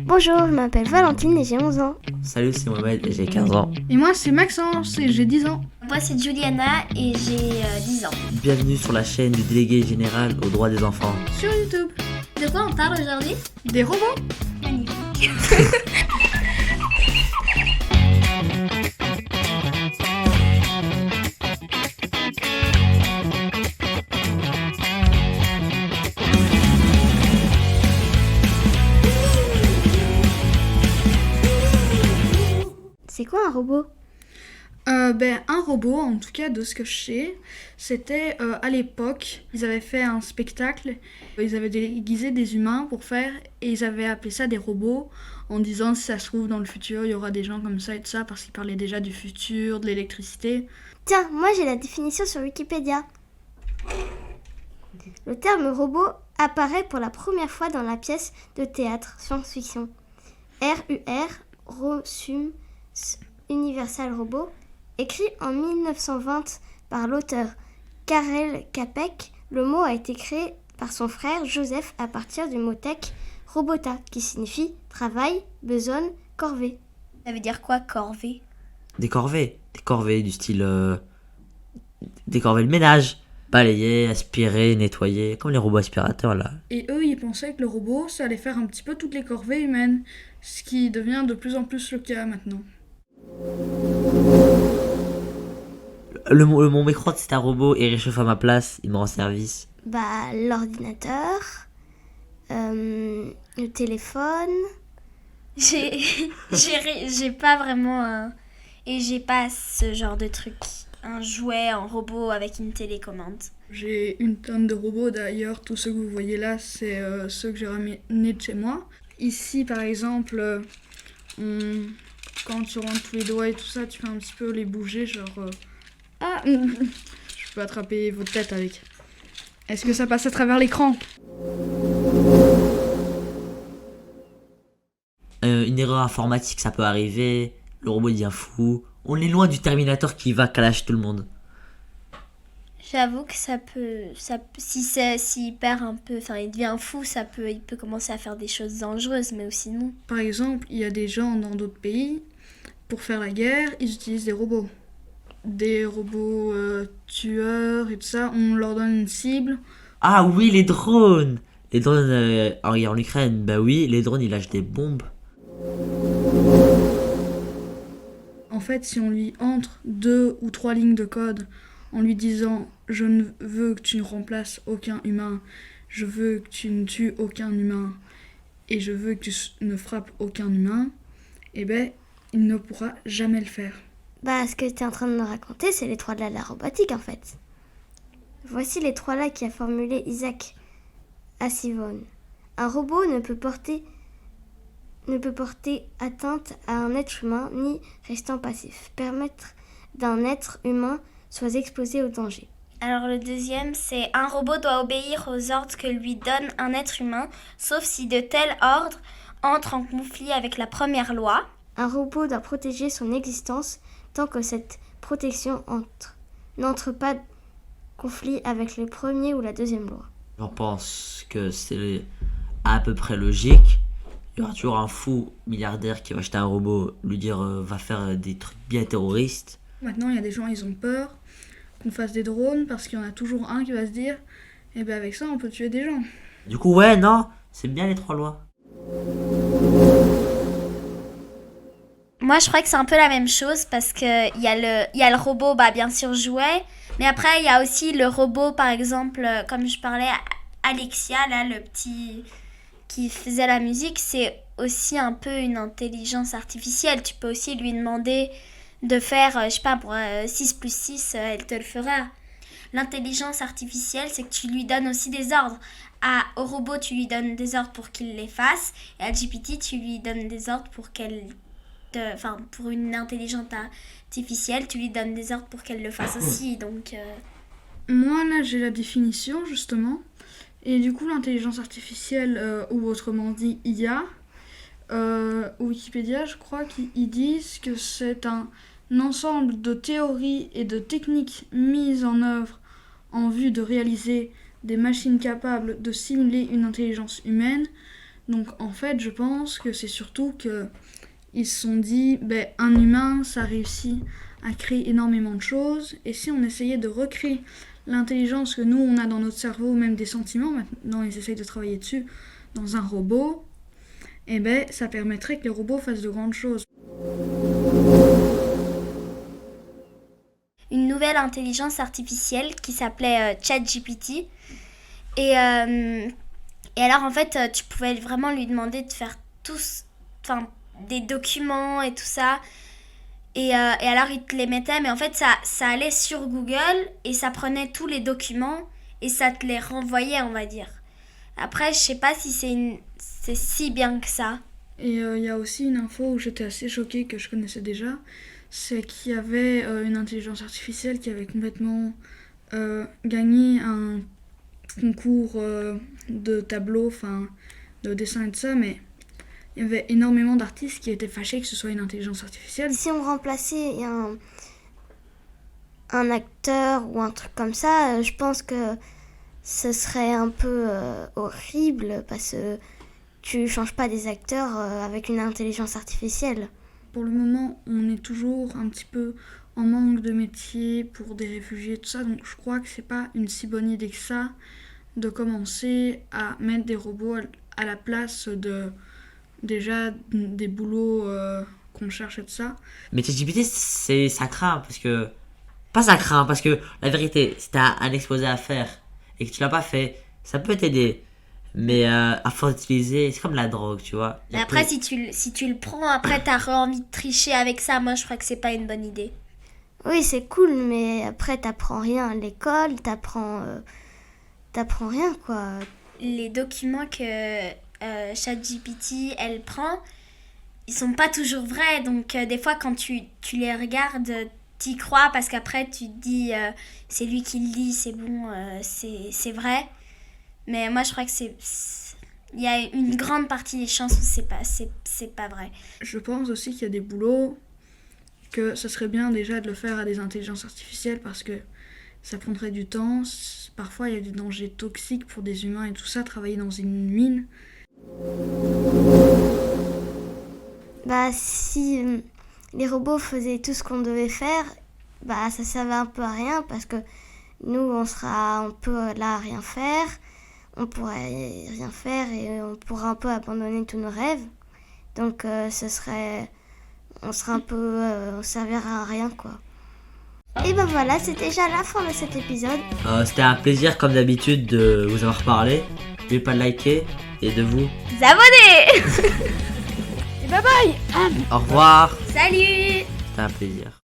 Bonjour, je m'appelle Valentine et j'ai 11 ans. Salut, c'est Mohamed et j'ai 15 ans. Et moi, c'est Maxence et j'ai 10 ans. Moi, c'est Juliana et j'ai 10 ans. Bienvenue sur la chaîne du délégué général aux droits des enfants. Sur YouTube. De quoi on parle aujourd'hui? Des robots. Magnifique. C'est quoi un robot? Un robot, en tout cas de ce que je sais, c'était à l'époque, ils avaient fait un spectacle, ils avaient déguisé des humains pour faire, et ils avaient appelé ça des robots, en disant si ça se trouve dans le futur, il y aura des gens comme ça et tout ça, parce qu'ils parlaient déjà du futur, de l'électricité. Tiens, moi j'ai la définition sur Wikipédia. Le terme robot apparaît pour la première fois dans la pièce de théâtre science-fiction RUR, Rossum Universal Robot, écrit en 1920 par l'auteur Karel Čapek. Le mot a été créé par son frère Joseph à partir du mot tech robota, qui signifie travail, besogne, corvée. Ça veut dire quoi, corvée? Des corvées du style... Des corvées de ménage. Balayer, aspirer, nettoyer, comme les robots aspirateurs là. Et eux, ils pensaient que le robot, ça allait faire un petit peu toutes les corvées humaines, ce qui devient de plus en plus le cas maintenant. Mon micro c'est un robot et il réchauffe à ma place, il me rend service. L'ordinateur, le téléphone. J'ai pas vraiment et j'ai pas ce genre de truc. Un jouet en robot avec une télécommande. J'ai une tonne de robots d'ailleurs, tous ceux que vous voyez là, c'est ceux que j'ai ramenés de chez moi. Ici par exemple, quand tu rentres tous les doigts et tout ça, tu fais un petit peu les bouger, genre... Je peux attraper votre tête avec. Est-ce que ça passe à travers l'écran? Une erreur informatique ça peut arriver, le robot devient fou. On est loin du Terminator qui va calache tout le monde. J'avoue que s'il perd un peu, enfin il devient fou, il peut commencer à faire des choses dangereuses, mais aussi non. Par exemple, il y a des gens dans d'autres pays, pour faire la guerre, ils utilisent des robots. Des robots tueurs et tout ça, on leur donne une cible. Ah oui, les drones. Les drones en Ukraine, bah oui, les drones ils lâchent des bombes. En fait, si on lui entre 2 ou 3 lignes de code en lui disant « Je ne veux que tu ne remplaces aucun humain, je veux que tu ne tues aucun humain et je veux que tu ne frappes aucun humain », eh ben, il ne pourra jamais le faire. Ce que tu es en train de me raconter, c'est les 3 lois de la robotique en fait. Voici les 3 lois qu'a formulé Isaac Asimov. Un robot ne peut porter atteinte à un être humain ni restant passif. Permettre d'un être humain soit exposé au danger. Alors le deuxième, c'est un robot doit obéir aux ordres que lui donne un être humain, sauf si de tels ordres entrent en conflit avec la première loi. Un robot doit protéger son existence tant que cette protection n'entre pas en conflit avec le premier ou la deuxième loi. Je pense que c'est à peu près logique. Il y aura toujours un fou milliardaire qui va acheter un robot, lui dire va faire des trucs bien terroristes. Maintenant, il y a des gens, ils ont peur qu'on fasse des drones parce qu'il y en a toujours un qui va se dire eh ben avec ça, on peut tuer des gens. Du coup, ouais, non, c'est bien les 3 lois. Moi, je crois que c'est un peu la même chose parce que il y a le robot, bien sûr, jouet. Mais après, il y a aussi le robot, par exemple, comme je parlais, Alexia, là, le petit qui faisait la musique, c'est aussi un peu une intelligence artificielle. Tu peux aussi lui demander de faire, 6 plus 6, elle te le fera. L'intelligence artificielle, c'est que tu lui donnes aussi des ordres. Au robot, tu lui donnes des ordres pour qu'il les fasse. Et à GPT, tu lui donnes des ordres pour pour une intelligence artificielle, tu lui donnes des ordres pour qu'elle le fasse aussi. Donc, Moi, là, j'ai la définition, justement. Et du coup, l'intelligence artificielle, ou autrement dit IA, Wikipédia, je crois qu'ils disent que c'est un ensemble de théories et de techniques mises en œuvre en vue de réaliser des machines capables de simuler une intelligence humaine, Donc en fait, je pense que c'est surtout que ils se sont dit, un humain, ça réussit à créer énormément de choses, et si on essayait de recréer l'intelligence que nous, on a dans notre cerveau, même des sentiments, maintenant ils essayent de travailler dessus, dans un robot, ça permettrait que les robots fassent de grandes choses. Une nouvelle intelligence artificielle qui s'appelait ChatGPT. Et alors, en fait, tu pouvais vraiment lui demander de faire des documents et tout ça. Et alors, il te les mettait, mais en fait, ça allait sur Google et ça prenait tous les documents et ça te les renvoyait, on va dire. Après, je sais pas si c'est si bien que ça. Et il y a aussi une info où j'étais assez choquée, que je connaissais déjà, c'est qu'il y avait une intelligence artificielle qui avait complètement gagné un concours de tableaux, de dessin et de ça, mais il y avait énormément d'artistes qui étaient fâchés que ce soit une intelligence artificielle. Si on remplaçait un acteur ou un truc comme ça, je pense que ce serait un peu horrible parce que tu changes pas des acteurs avec une intelligence artificielle. Pour le moment, on est toujours un petit peu en manque de métiers pour des réfugiés, tout ça, donc je crois que c'est pas une si bonne idée que ça de commencer à mettre des robots à la place de déjà des boulots qu'on cherche et tout ça. Mais ChatGPT, ça craint parce que... Pas ça craint, parce que la vérité, si t'as un exposé à faire et que tu l'as pas fait, ça peut t'aider. Mais à force d'utiliser, c'est comme la drogue, tu vois. Mais après, si tu le prends, après t'as envie de tricher avec ça, moi je crois que c'est pas une bonne idée. Oui, c'est cool, mais après t'apprends rien à l'école, t'apprends rien, quoi. Les documents que ChatGPT, elle prend, ils sont pas toujours vrais. Donc des fois, quand tu les regardes, t'y crois parce qu'après tu te dis c'est lui qui le dit, c'est bon, c'est vrai. Mais moi je crois que il y a une grande partie des chances où c'est pas vrai. Je pense aussi qu'il y a des boulots que ça serait bien déjà de le faire à des intelligences artificielles parce que ça prendrait du temps. Parfois il y a des dangers toxiques pour des humains et tout ça, travailler dans une mine. Si les robots faisaient tout ce qu'on devait faire, ça servait un peu à rien parce que nous on sera un peu là à rien faire, on pourrait rien faire et on pourrait un peu abandonner tous nos rêves. Donc on serait un peu, on servirait à rien, quoi. Et voilà, c'est déjà la fin de cet épisode. C'était un plaisir comme d'habitude de vous avoir parlé. N'oubliez pas de liker et de vous abonnez. Et bye bye. Au revoir. Salut. C'était un plaisir.